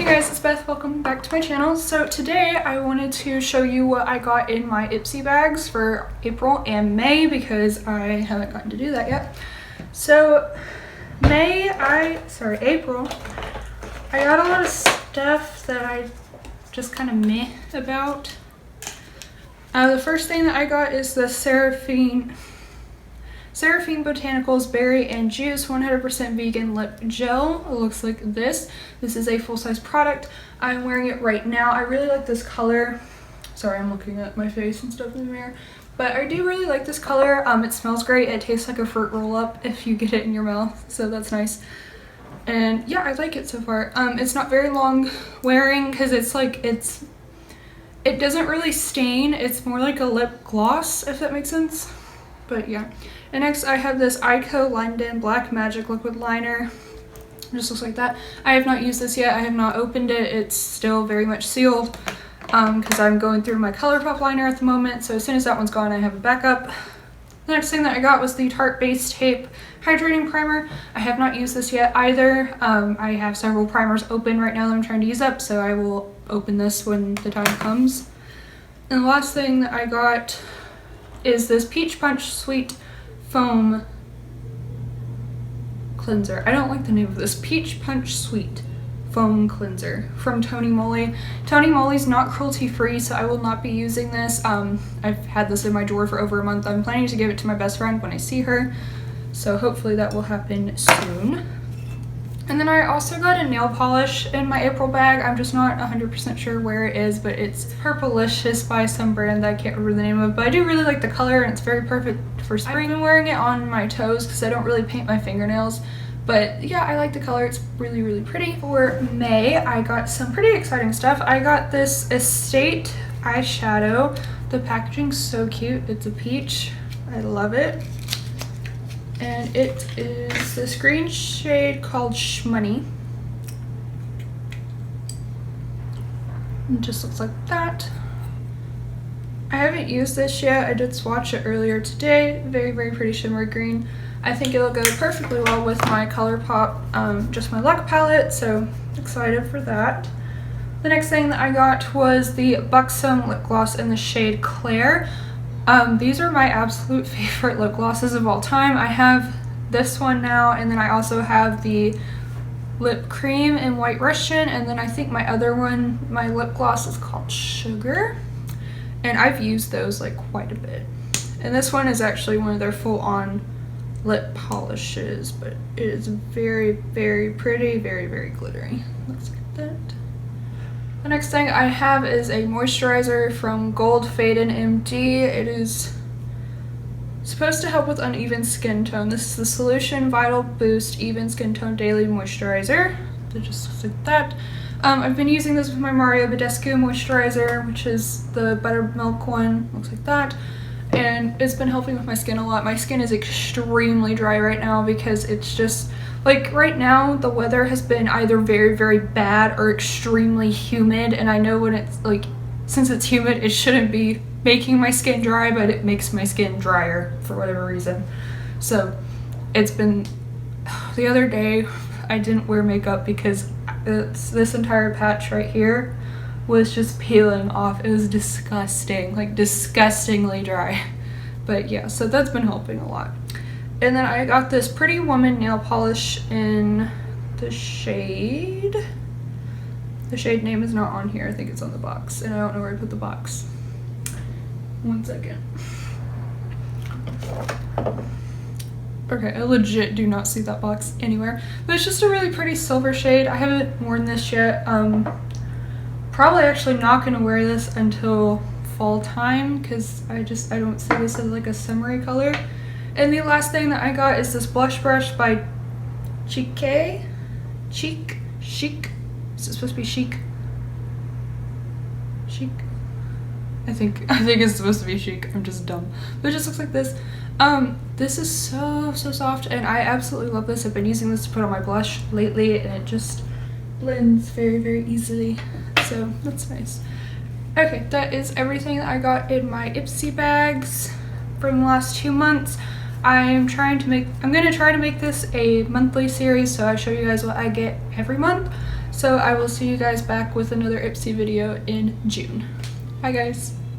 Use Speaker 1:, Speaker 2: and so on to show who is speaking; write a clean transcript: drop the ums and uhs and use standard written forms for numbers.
Speaker 1: guys, it's Beth. Welcome back to my channel. So today I wanted to show you what I got in my Ipsy bags for April and May because I haven't gotten to do that yet. So April, I got a lot of stuff that I just kind of meh about. The first thing that I got is the Seraphine Botanicals Berry and Juice 100% Vegan Lip Gel. It looks like this. This is a full-size product. I'm wearing it right now. I really like this color. Sorry, I'm looking at my face and stuff in the mirror. But I do really like this color. It smells great. It tastes like a fruit roll-up if you get it in your mouth, so that's nice. And yeah, I like it so far. It's not very long wearing because it doesn't really stain. It's more like a lip gloss, if that makes sense. But yeah. And next I have this Ico London Black Magic Liquid Liner. It just looks like that. I have not used this yet. I have not opened it. It's still very much sealed because I'm going through my ColourPop liner at the moment. So as soon as that one's gone, I have a backup. The next thing that I got was the Tarte Base Tape Hydrating Primer. I have not used this yet either. I have several primers open right now that I'm trying to use up, so I will open this when the time comes. And the last thing that I got is this Peach Punch Sweet Foam Cleanser. I don't like the name of this. Peach Punch Sweet Foam Cleanser from Tony Moly. Tony Moly's not cruelty free, so I will not be using this. I've had this in my drawer for over a month. I'm planning to give it to my best friend when I see her, so hopefully that will happen soon. And then I also got a nail polish in my April bag. I'm just not 100% sure where it is, but it's Purplicious by some brand that I can't remember the name of, but I do really like the color and it's very perfect for spring. I've been wearing it on my toes because I don't really paint my fingernails, but yeah, I like the color. It's really, really pretty. For May, I got some pretty exciting stuff. I got this Estate eyeshadow. The packaging's so cute. It's a peach. I love it. And it is this green shade called Shmoney. It just looks like that. I haven't used this yet. I did swatch it earlier today. Very, very pretty shimmery green. I think it'll go perfectly well with my ColourPop, just my Luck palette, so excited for that. The next thing that I got was the Buxom lip gloss in the shade Claire. These are my absolute favorite lip glosses of all time. I have this one now, and then I also have the lip cream in White Russian, and then I think my other one, my lip gloss, is called Sugar, and I've used those like quite a bit. And this one is actually one of their full-on lip polishes, but it is very, very pretty, very, very glittery. Looks like that. The next thing I have is a moisturizer from Gold Faded MD. It is supposed to help with uneven skin tone. This is the Solution Vital Boost Even Skin Tone Daily Moisturizer. It just looks like that. I've been using this with my Mario Badescu moisturizer, which is the buttermilk one. Looks like that. And it's been helping with my skin a lot. My skin is extremely dry right now because it's just like right now the weather has been either very, very bad or extremely humid, and I know when it's like, since it's humid, it shouldn't be making my skin dry, but it makes my skin drier for whatever reason. So it's been, the other day I didn't wear makeup because this entire patch right here was just peeling off. It was disgusting, like disgustingly dry. But yeah, so that's been helping a lot. And then I got this Pretty Woman nail polish in the shade. The shade name is not on here. I think it's on the box, and I don't know where I put the box. One second. Okay, I legit do not see that box anywhere. But it's just a really pretty silver shade. I haven't worn this yet. Probably actually not gonna wear this until fall time because I don't see this as like a summery color. And the last thing that I got is this blush brush by Chic. Is it supposed to be Chic? Chic? I think it's supposed to be Chic. I'm just dumb. But it just looks like this. This is so soft, and I absolutely love this. I've been using this to put on my blush lately, and it just blends very, very easily. So that's nice. Okay, that is everything that I got in my Ipsy bags from the last 2 months. I'm gonna try to make this a monthly series, so I show you guys what I get every month. So I will see you guys back with another Ipsy video in June. Bye guys.